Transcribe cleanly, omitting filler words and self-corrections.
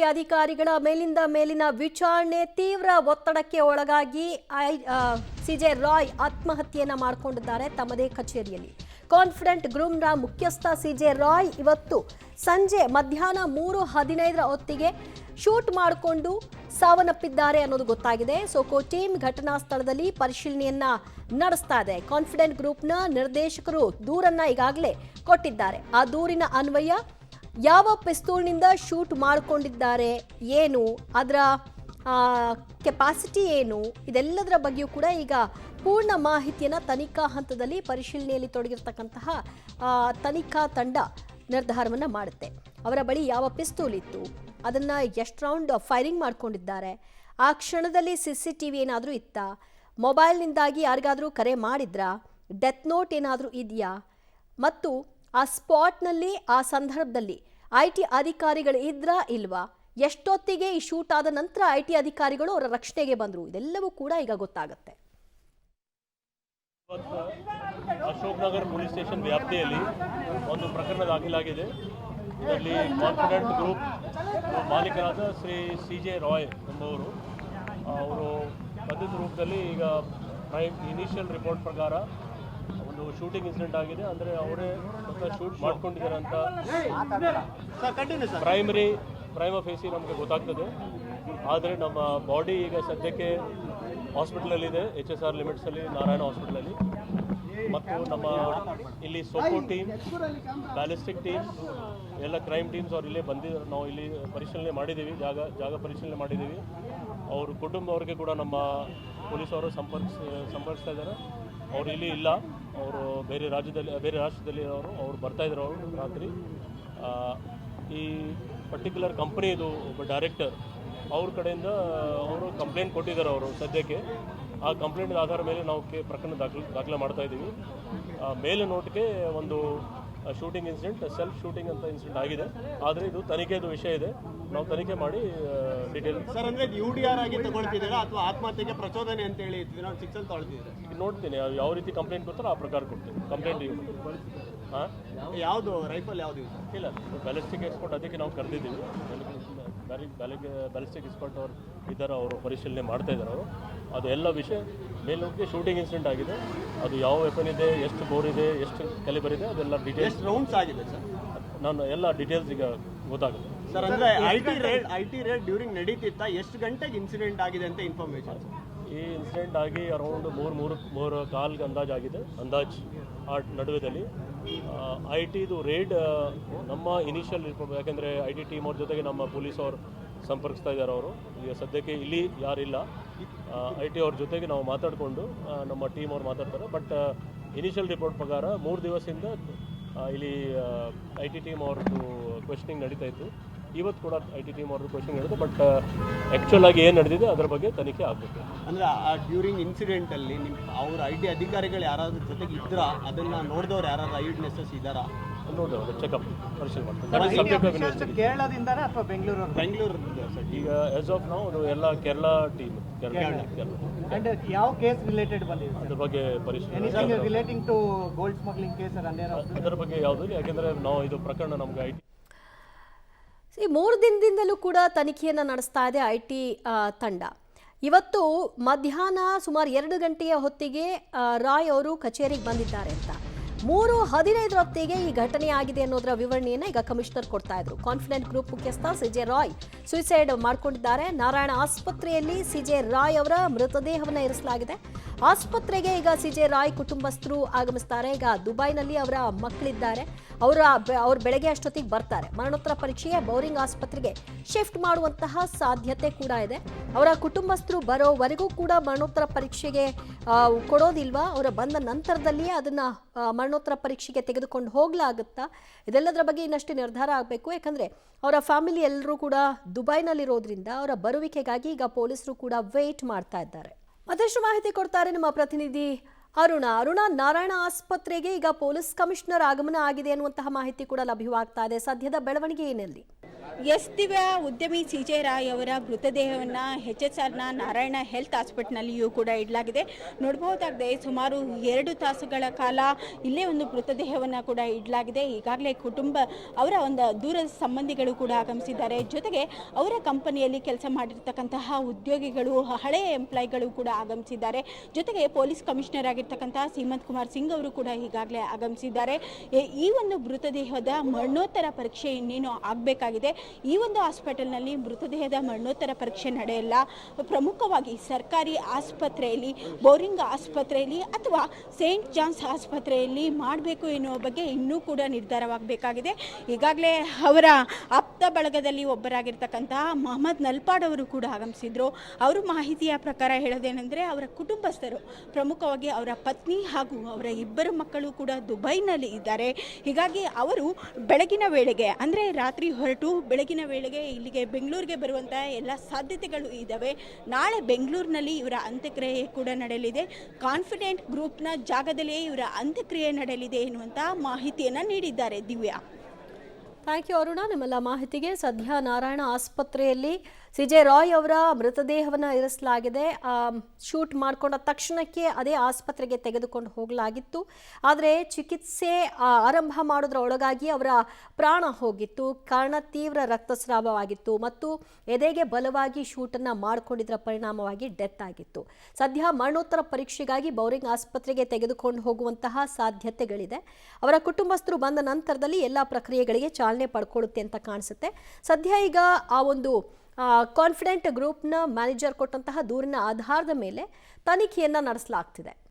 IT ಅಧಿಕಾರಿಗಳ ಮೇಲಿನ ವಿಚಾರಣೆ ತೀವ್ರ ಒತ್ತಡಕ್ಕೆ ಒಳಗಾಗಿ ಸಿಜೆ ರಾಯ್ ಆತ್ಮಹತ್ಯೆಯನ್ನ ಮಾಡಿಕೊಂಡಿದ್ದಾರೆ ತಮ್ಮದೇ ಕಚೇರಿಯಲ್ಲಿ. ಕಾನ್ಫಿಡೆಂಟ್ ಗ್ರೂಪ್ನ ಮುಖ್ಯಸ್ಥ ಸಿಜೆ ರಾಯ್ ಇವತ್ತು ಸಂಜೆ ಮಧ್ಯಾಹ್ನ 3:15 ಹೊತ್ತಿಗೆ ಶೂಟ್ ಮಾಡಿಕೊಂಡು ಸಾವನ್ನಪ್ಪಿದ್ದಾರೆ ಅನ್ನೋದು ಗೊತ್ತಾಗಿದೆ. ಸೋಕೋ ಟೀಮ್ ಘಟನಾ ಸ್ಥಳದಲ್ಲಿ ಪರಿಶೀಲನೆಯನ್ನ ನಡೆಸ್ತಾ ಇದೆ. ಕಾನ್ಫಿಡೆಂಟ್ ಗ್ರೂಪ್ನ ನಿರ್ದೇಶಕರು ದೂರನ್ನ ಈಗಾಗಲೇ ಕೊಟ್ಟಿದ್ದಾರೆ. ಆ ದೂರಿನ ಅನ್ವಯ ಯಾವ ಪಿಸ್ತೂಲ್ನಿಂದ ಶೂಟ್ ಮಾಡಿಕೊಂಡಿದ್ದಾರೆ, ಏನು ಅದರ ಕೆಪಾಸಿಟಿ ಏನು, ಇದೆಲ್ಲದರ ಬಗ್ಗೆಯೂ ಕೂಡ ಈಗ ಪೂರ್ಣ ಮಾಹಿತಿಯನ್ನು ತನಿಖಾ ಹಂತದಲ್ಲಿ ಪರಿಶೀಲನೆಯಲ್ಲಿ ತೊಡಗಿರ್ತಕ್ಕಂತಹ ತನಿಖಾ ತಂಡ ನಿರ್ಧಾರವನ್ನು ಮಾಡುತ್ತೆ. ಅವರ ಬಳಿ ಯಾವ ಪಿಸ್ತೂಲ್ ಇತ್ತು, ಅದನ್ನು ಎಷ್ಟು ರೌಂಡ್ ಫೈರಿಂಗ್ ಮಾಡ್ಕೊಂಡಿದ್ದಾರೆ, ಆ ಕ್ಷಣದಲ್ಲಿ CCTV ಏನಾದರೂ ಇತ್ತಾ, ಮೊಬೈಲ್ನಿಂದಾಗಿ ಯಾರಿಗಾದರೂ ಕರೆ ಮಾಡಿದ್ರಾ, ಡೆತ್ ನೋಟ್ ಏನಾದರೂ ಇದೆಯಾ, ಮತ್ತು ಆ ಸ್ಪಾಟ್ನಲ್ಲಿ ಆ ಸಂದರ್ಭದಲ್ಲಿ IT ಅಧಿಕಾರಿಗಳು ಇದ್ರಾ ಇಲ್ವಾ, ಎಷ್ಟೊತ್ತಿಗೆ ಈ ಶೂಟ್ ಆದ ನಂತರ IT ಅಧಿಕಾರಿಗಳು ಅವರ ರಕ್ಷಣೆಗೆ ಬಂದರು, ಇದೆಲ್ಲವೂ ಕೂಡ ಈಗ ಗೊತ್ತಾಗುತ್ತೆ. ಅಶೋಕ್ ನಗರ್ ಪೊಲೀಸ್ ಸ್ಟೇಷನ್ ವ್ಯಾಪ್ತಿಯಲ್ಲಿ ಒಂದು ಪ್ರಕರಣ ದಾಖಲಾಗಿದೆ. ಇದರಲ್ಲಿ ಕಾನ್ಫಿಡೆಂಟ್ ಗ್ರೂಪ್ ಮಾಲೀಕರಾದ ಶ್ರೀ CJ ರಾಯ್ ಎಂಬುವರು ಅವರು ಪದ್ಧತಿ ರೂಪದಲ್ಲಿ ಈಗ ಇನಿಷಿಯಲ್ ರಿಪೋರ್ಟ್ ಪ್ರಕಾರ ಒಂದು ಶೂಟಿಂಗ್ ಇನ್ಸಿಡೆಂಟ್ ಆಗಿದೆ. ಅಂದರೆ ಅವರೇ ಶೂಟ್ ಮಾಡ್ಕೊಂಡಿದ್ದಾರೆ ಅಂತ ಪ್ರೈಮ ಫೇಸಿ ನಮಗೆ ಗೊತ್ತಾಗ್ತದೆ. ಆದರೆ ನಮ್ಮ ಬಾಡಿ ಈಗ ಸದ್ಯಕ್ಕೆ ಹಾಸ್ಪಿಟಲಲ್ಲಿದೆ, HSR ಲಿಮಿಟ್ಸಲ್ಲಿ, ನಾರಾಯಣ ಹಾಸ್ಪಿಟಲಲ್ಲಿ. ಮತ್ತು ನಮ್ಮ ಇಲ್ಲಿ ಸೋಕೋ ಟೀಮ್, ಬ್ಯಾಲಿಸ್ಟಿಕ್ ಟೀಮ್, ಎಲ್ಲ ಕ್ರೈಮ್ ಟೀಮ್ಸ್ ಅವ್ರು ಇಲ್ಲೇ ಬಂದಿದ್ದಾರೆ. ನಾವು ಇಲ್ಲಿ ಪರಿಶೀಲನೆ ಮಾಡಿದ್ದೀವಿ, ಜಾಗ ಪರಿಶೀಲನೆ ಮಾಡಿದ್ದೀವಿ. ಅವ್ರ ಕುಟುಂಬವ್ರಿಗೆ ಕೂಡ ನಮ್ಮ ಪೊಲೀಸವರು ಸಂಪರ್ಕಿಸ್ತಾ ಇದ್ದಾರೆ. ಅವರು ಇಲ್ಲಿ ಇಲ್ಲ, ಅವರು ಬೇರೆ ರಾಜ್ಯದಲ್ಲಿ ಅವ್ರು ಬರ್ತಾಯಿದ್ರು. ಅವರು ರಾತ್ರಿ ಈ ಪರ್ಟಿಕ್ಯುಲರ್ ಕಂಪ್ನಿದು ಒಬ್ಬ ಡೈರೆಕ್ಟರ್ ಅವ್ರ ಕಡೆಯಿಂದ ಅವರು ಕಂಪ್ಲೇಂಟ್ ಕೊಟ್ಟಿದ್ದಾರೆ. ಅವರು ಸದ್ಯಕ್ಕೆ ಆ ಕಂಪ್ಲೇಂಟ್ ಆಧಾರ ಮೇಲೆ ನಾವು ಪ್ರಕರಣ ದಾಖಲೆ ಮಾಡ್ತಾ ಇದ್ದೀವಿ. ಮೇಲೆ ನೋಟಿಗೆ ಒಂದು ಶೂಟಿಂಗ್ ಇನ್ಸಿಡೆಂಟ್, ಸೆಲ್ಫ್ ಶೂಟಿಂಗ್ ಅಂತ ಇನ್ಸಿಡೆಂಟ್ ಆಗಿದೆ. ಆದರೆ ಇದು ತನಿಖೆದು ವಿಷಯ ಇದೆ, ನಾವು ತನಿಖೆ ಮಾಡಿ ಡೀಟೇಲ್. ಸರ್, ಅಂದರೆ UDR ಆಗಿ ತಗೊಳ್ತಿದ್ದೀರಾ ಅಥವಾ ಆತ್ಮಹತ್ಯೆಗೆ ಪ್ರಚೋದನೆ ಅಂತ ಹೇಳಿ ಶಿಕ್ಷಣ ತೊಗೊಳ್ತಿದ್ದೀರಾ? ನೋಡ್ತೀನಿ ಯಾವ ರೀತಿ ಕಂಪ್ಲೇಂಟ್ ಕೊಡ್ತಾರೋ ಆ ಪ್ರಕಾರ ಕೊಡ್ತೀನಿ. ಕಂಪ್ಲೇಂಟ್ ಯಾವುದು ರೈಫಲ್ ಯಾವುದು ಇಲ್ಲ, ಬ್ಯಾಲಿಸ್ಟಿಕ್ ಎಕ್ಸ್ಪರ್ಟ್ ಅದಕ್ಕೆ ನಾವು ಕರೆದಿದ್ದೀವಿ. ಬ್ಯಾಲಿಸ್ಟಿಕ್ ಎಕ್ಸ್ಪರ್ಟ್ ಅವ್ರು ಇದ್ದಾರೆ, ಅವರು ಪರಿಶೀಲನೆ ಮಾಡ್ತಾ ಇದ್ದಾರೆ. ಅವರು ಅದು ಎಲ್ಲ ವಿಷಯ ಮೇಲ್ನೋಟಿಗೆ ಶೂಟಿಂಗ್ ಇನ್ಸಿಡೆಂಟ್ ಆಗಿದೆ. ಅದು ಯಾವ ವೆಪನ್ ಇದೆ, ಎಷ್ಟು ಬೋರ್ ಇದೆ, ಎಷ್ಟು ಕ್ಯಾಲಿಬರ್ ಇದೆ, ಅದೆಲ್ಲ ಡೀಟೇಲ್ಸ್. ರೌಂಡ್ಸ್ ಆಗಿದೆ ಸರ್? ನಾನು ಎಲ್ಲ ಡೀಟೇಲ್ಸ್ ಈಗ ಗೊತ್ತಾಗುತ್ತೆ ಸರ್. ಅಂದರೆ ಐ ಟಿ ರೇಡ್ ಡ್ಯೂರಿಂಗ್ ನಡೀತಿತ್ತಾ? ಎಷ್ಟು ಗಂಟೆಗೆ ಇನ್ಸಿಡೆಂಟ್ ಆಗಿದೆ ಅಂತ ಇನ್ಫಾರ್ಮೇಷನ್? ಈ ಇನ್ಸಿಡೆಂಟ್ ಆಗಿ ಅರೌಂಡ್ 3-3:15 ಅಂದಾಜಾಗಿದೆ. ಆ ನಡುವೆದಲ್ಲಿ IT ರೇಡ್ ನಮ್ಮ ಇನಿಷಿಯಲ್ ರಿಪೋರ್ಟ್, ಯಾಕೆಂದರೆ IT ಟೀಮ್ ಅವ್ರ ಜೊತೆಗೆ ನಮ್ಮ ಪೊಲೀಸ್ ಅವರು ಸಂಪರ್ಕಿಸ್ತಾ ಇದ್ದಾರೆ. ಅವರು ಈಗ ಸದ್ಯಕ್ಕೆ ಇಲ್ಲಿ ಯಾರಿಲ್ಲ, IT ಅವ್ರ ಜೊತೆಗೆ ನಾವು ಮಾತಾಡಿಕೊಂಡು ನಮ್ಮ ಟೀಮ್ ಅವ್ರು ಮಾತಾಡ್ತಾರೆ. ಬಟ್ ಇನಿಷಿಯಲ್ ರಿಪೋರ್ಟ್ ಪ್ರಕಾರ 3 ದಿವಸದಿಂದ ಇಲ್ಲಿ IT ಟೀಮ್ ಅವ್ರದ್ದು ಕ್ವೆಶ್ಚನಿಂಗ್ ನಡೀತಾ ಇತ್ತು. ಇವತ್ತು ಕೂಡ IT ಟೀಮ್ ಅವ್ರದ್ದು ಕ್ವೆಶ್ಚನ್ ನಡೆದು, ಬಟ್ ಆ್ಯಕ್ಚುಲ್ ಆಗಿ ಏನು ನಡೆದಿದೆ ಅದರ ಬಗ್ಗೆ ತನಿಖೆ ಆಗಬೇಕು. ಅಂದರೆ ಆ ಡ್ಯೂರಿಂಗ್ ಇನ್ಸಿಡೆಂಟಲ್ಲಿ ಅವ್ರ IT ಅಧಿಕಾರಿಗಳು ಯಾರಾದ್ರೂ ಜೊತೆಗೆ ಇದ್ರಾ, ಅದನ್ನು ನೋಡಿದವ್ರು ಯಾರಾದ್ರೂ ಐ ವಿಟ್ನೆಸಸ್ ಇದ್ದಾರಾ? ನೋಡಿದವರು ಚೆಕಪ್ ಪರಿಶೀಲನೆ ಮಾಡ್ತಾರೆ. ಕೇರಳದಿಂದ ಅಥವಾ ಬೆಂಗಳೂರು ಸರ್? ಈಗ ಆಸ್ ಆಫ್ ನಾವು ಎಲ್ಲ ಕೇರಳ ಟೀಮ್. ಯಾವ ಕೇಸ್ ರಿಲೇಟೆಡ್ ಬಂದಿದೆ ಅದ್ರ ಬಗ್ಗೆ ಪರಿಶೀಲನೆ relating to gold smuggling case? ಅದರ ಬಗ್ಗೆ ಯಾವುದು, ಯಾಕೆಂದರೆ ನಾವು ಇದು ಪ್ರಕರಣ ನಮ್ಗೆ ಈ 3 ದಿನದಿಂದಲೂ ಕೂಡ ತನಿಖೆಯನ್ನು ನಡೆಸ್ತಾ ಇದೆ IT ತಂಡ. ಇವತ್ತು ಮಧ್ಯಾಹ್ನ ಸುಮಾರು 2 ಗಂಟೆಯ ಹೊತ್ತಿಗೆ ರಾಯ್ ಅವರು ಕಚೇರಿಗೆ ಬಂದಿದ್ದಾರೆ ಅಂತ 3:15 ಹೊತ್ತಿಗೆ ಈ ಘಟನೆ ಆಗಿದೆ ಅನ್ನೋದರ ವಿವರಣೆಯನ್ನು ಈಗ ಕಮಿಷನರ್ ಕೊಡ್ತಾ ಇದ್ರು. ಕಾನ್ಫಿಡೆಂಟ್ ಗ್ರೂಪ್ ಮುಖ್ಯಸ್ಥ CJ ರಾಯ್ ಸೂಸೈಡ್ ಮಾಡಿಕೊಂಡಿದ್ದಾರೆ. ನಾರಾಯಣ ಆಸ್ಪತ್ರೆಯಲ್ಲಿ CJ ರಾಯ್ ಅವರ ಮೃತದೇಹವನ್ನು ಇರಿಸಲಾಗಿದೆ. ಆಸ್ಪತ್ರೆಗೆ ಈಗ CJ ರಾಯ್ ಕುಟುಂಬಸ್ಥರು ಆಗಮಿಸ್ತಾರೆ. ಈಗ ದುಬೈನಲ್ಲಿ ಅವರ ಮಕ್ಕಳಿದ್ದಾರೆ, ಅವ್ರು ಬೆಳಗ್ಗೆ ಅಷ್ಟೊತ್ತಿಗೆ ಬರ್ತಾರೆ. ಮರಣೋತ್ತರ ಪರೀಕ್ಷೆಗೆ ಬೌರಿಂಗ್ ಆಸ್ಪತ್ರೆಗೆ ಶಿಫ್ಟ್ ಮಾಡುವಂತಹ ಸಾಧ್ಯತೆ ಕೂಡ ಇದೆ. ಅವರ ಕುಟುಂಬಸ್ಥರು ಬರೋವರೆಗೂ ಕೂಡ ಮರಣೋತ್ತರ ಪರೀಕ್ಷೆಗೆ ಕೊಡೋದಿಲ್ವಾ, ಅವರ ಬಂದ ನಂತರದಲ್ಲಿಯೇ ಅದನ್ನ ಮರಣೋತ್ತರ ಪರೀಕ್ಷೆಗೆ ತೆಗೆದುಕೊಂಡು ಹೋಗ್ಲಾಗುತ್ತಾ, ಇದೆಲ್ಲದರ ಬಗ್ಗೆ ಇನ್ನಷ್ಟು ನಿರ್ಧಾರ ಆಗಬೇಕು. ಯಾಕಂದ್ರೆ ಅವರ ಫ್ಯಾಮಿಲಿ ಎಲ್ಲರೂ ಕೂಡ ದುಬೈನಲ್ಲಿರೋದ್ರಿಂದ ಅವರ ಬರುವಿಕೆಗಾಗಿ ಈಗ ಪೊಲೀಸರು ಕೂಡ ವೇಟ್ ಮಾಡ್ತಾ ಇದ್ದಾರೆ. ಮತ್ತಷ್ಟು ಮಾಹಿತಿ ಕೊಡ್ತಾರೆ ನಮ್ಮ ಪ್ರತಿನಿಧಿ ಅರುಣ. ನಾರಾಯಣ ಆಸ್ಪತ್ರೆಗೆ ಈಗ ಪೊಲೀಸ್ ಕಮಿಷನರ್ ಆಗಮನ ಆಗಿದೆ ಅನ್ನುವಂತಹ ಮಾಹಿತಿ ಕೂಡ ಲಭ್ಯವಾಗ್ತಾ ಇದೆ. ಸದ್ಯದ ಬೆಳವಣಿಗೆ ಏನಲ್ಲಿ? ಎಸ್ ದಿವ್ಯಾ, ಉದ್ಯಮಿ CJ ರಾಯ್ ಅವರ ಮೃತದೇಹವನ್ನು HSRನ ನಾರಾಯಣ ಹೆಲ್ತ್ ಹಾಸ್ಪಿಟಲ್ನಲ್ಲಿಯೂ ಕೂಡ ಇಡಲಾಗಿದೆ. ನೋಡಬಹುದಾಗಿದೆ, ಸುಮಾರು 2 ತಾಸುಗಳ ಕಾಲ ಇಲ್ಲೇ ಒಂದು ಮೃತದೇಹವನ್ನು ಕೂಡ ಇಡಲಾಗಿದೆ. ಈಗಾಗಲೇ ಕುಟುಂಬ ಅವರ ಒಂದು ದೂರದ ಸಂಬಂಧಿಗಳು ಕೂಡ ಆಗಮಿಸಿದ್ದಾರೆ. ಜೊತೆಗೆ ಅವರ ಕಂಪನಿಯಲ್ಲಿ ಕೆಲಸ ಮಾಡಿರ್ತಕ್ಕಂತಹ ಉದ್ಯೋಗಿಗಳು, ಹಳೆಯ ಎಂಪ್ಲಾಯ್ಗಳು ಕೂಡ ಆಗಮಿಸಿದ್ದಾರೆ. ಜೊತೆಗೆ ಪೊಲೀಸ್ ಕಮಿಷನರ್ ಆಗಿರ್ತಕ್ಕಂತಹ ಸೀಮಂತ್ ಕುಮಾರ್ ಸಿಂಗ್ ಅವರು ಕೂಡ ಈಗಾಗಲೇ ಆಗಮಿಸಿದ್ದಾರೆ. ಈ ಒಂದು ಮೃತದೇಹದ ಮರಣೋತ್ತರ ಪರೀಕ್ಷೆ ಇನ್ನೇನು ಆಗಬೇಕಾಗಿದೆ. ಈ ಒಂದು ಹಾಸ್ಪಿಟಲ್ನಲ್ಲಿ ಮೃತದೇಹದ ಮರಣೋತ್ತರ ಪರೀಕ್ಷೆ ನಡೆಯಲ್ಲ. ಪ್ರಮುಖವಾಗಿ ಸರ್ಕಾರಿ ಆಸ್ಪತ್ರೆಯಲ್ಲಿ, ಬೋರಿಂಗ್ ಆಸ್ಪತ್ರೆಯಲ್ಲಿ ಅಥವಾ ಸೇಂಟ್ ಜಾನ್ಸ್ ಆಸ್ಪತ್ರೆಯಲ್ಲಿ ಮಾಡಬೇಕು ಎನ್ನುವ ಬಗ್ಗೆ ಇನ್ನೂ ಕೂಡ ನಿರ್ಧಾರವಾಗಬೇಕಾಗಿದೆ. ಈಗಾಗಲೇ ಅವರ ಆಪ್ತ ಬಳಗದಲ್ಲಿ ಒಬ್ಬರಾಗಿರ್ತಕ್ಕಂತಹ ಮೊಹಮ್ಮದ್ ನಲ್ಪಾಡ್ ಅವರು ಕೂಡ ಆಗಮಿಸಿದ್ರು. ಅವರು ಮಾಹಿತಿಯ ಪ್ರಕಾರ ಹೇಳೋದೇನೆಂದರೆ, ಅವರ ಕುಟುಂಬಸ್ಥರು, ಪ್ರಮುಖವಾಗಿ ಅವರ ಪತ್ನಿ ಹಾಗೂ ಅವರ 2 ಮಕ್ಕಳು ಕೂಡ ದುಬೈನಲ್ಲಿ ಇದ್ದಾರೆ. ಹೀಗಾಗಿ ಅವರು ಬೆಳಗಿನ ವೇಳೆಗೆ, ಅಂದರೆ ರಾತ್ರಿ ಹೊರಟು ಬೆಳಗಿನ ವೇಳೆಗೆ ಇಲ್ಲಿಗೆ ಬೆಂಗಳೂರಿಗೆ ಬರುವಂತಹ ಎಲ್ಲ ಸಾಧ್ಯತೆಗಳು ಇದ್ದಾವೆ. ನಾಳೆ ಬೆಂಗಳೂರಿನಲ್ಲಿ ಇವರ ಅಂತ್ಯಕ್ರಿಯೆ ಕೂಡ ನಡೆಯಲಿದೆ. ಕಾನ್ಫಿಡೆಂಟ್ ಗ್ರೂಪ್ನ ಜಾಗದಲ್ಲಿಯೇ ಇವರ ಅಂತ್ಯಕ್ರಿಯೆ ನಡೆಯಲಿದೆ ಎನ್ನುವಂಥ ಮಾಹಿತಿಯನ್ನು ನೀಡಿದ್ದಾರೆ. ದಿವ್ಯಾ, ಥ್ಯಾಂಕ್ ಯು ಅರುಣ, ನಿಮ್ಮೆಲ್ಲ ಮಾಹಿತಿಗೆ. ಸದ್ಯ ನಾರಾಯಣ ಆಸ್ಪತ್ರೆಯಲ್ಲಿ CJ ರಾಯ್ ಅವರ ಮೃತದೇಹವನ್ನು ಇರಿಸಲಾಗಿದೆ. ಶೂಟ್ ಮಾಡಿಕೊಂಡ ತಕ್ಷಣಕ್ಕೆ ಅದೇ ಆಸ್ಪತ್ರೆಗೆ ತೆಗೆದುಕೊಂಡು ಹೋಗಲಾಗಿತ್ತು. ಆದರೆ ಚಿಕಿತ್ಸೆ ಆರಂಭ ಮಾಡೋದ್ರ ಒಳಗಾಗಿ ಅವರ ಪ್ರಾಣ ಹೋಗಿತ್ತು. ಕಾರಣ ತೀವ್ರ ರಕ್ತಸ್ರಾವವಾಗಿತ್ತು ಮತ್ತು ಎದೆಗೆ ಬಲವಾಗಿ ಶೂಟನ್ನು ಮಾಡಿಕೊಂಡಿದ್ದರ ಪರಿಣಾಮವಾಗಿ ಡೆತ್ ಆಗಿತ್ತು. ಸದ್ಯ ಮರಣೋತ್ತರ ಪರೀಕ್ಷೆಗಾಗಿ ಬೌರಿಂಗ್ ಆಸ್ಪತ್ರೆಗೆ ತೆಗೆದುಕೊಂಡು ಹೋಗುವಂತಹ ಸಾಧ್ಯತೆಗಳಿದೆ. ಅವರ ಕುಟುಂಬಸ್ಥರು ಬಂದ ನಂತರದಲ್ಲಿ ಎಲ್ಲ ಪ್ರಕ್ರಿಯೆಗಳಿಗೆ ಚಾಲನೆ ಪಡ್ಕೊಳ್ಳುತ್ತೆ ಅಂತ ಕಾಣಿಸುತ್ತೆ. ಸದ್ಯ ಈಗ ಆ ಒಂದು ಕಾನ್ಫಿಡೆಂಟ್ ಗ್ರೂಪ್ನ ಮ್ಯಾನೇಜರ್ ಕೊಟ್ಟಂತಹ ದೂರಿನ ಆಧಾರದ ಮೇಲೆ ತನಿಖೆಯನ್ನು ನಡೆಸಲಾಗ್ತಿದೆ.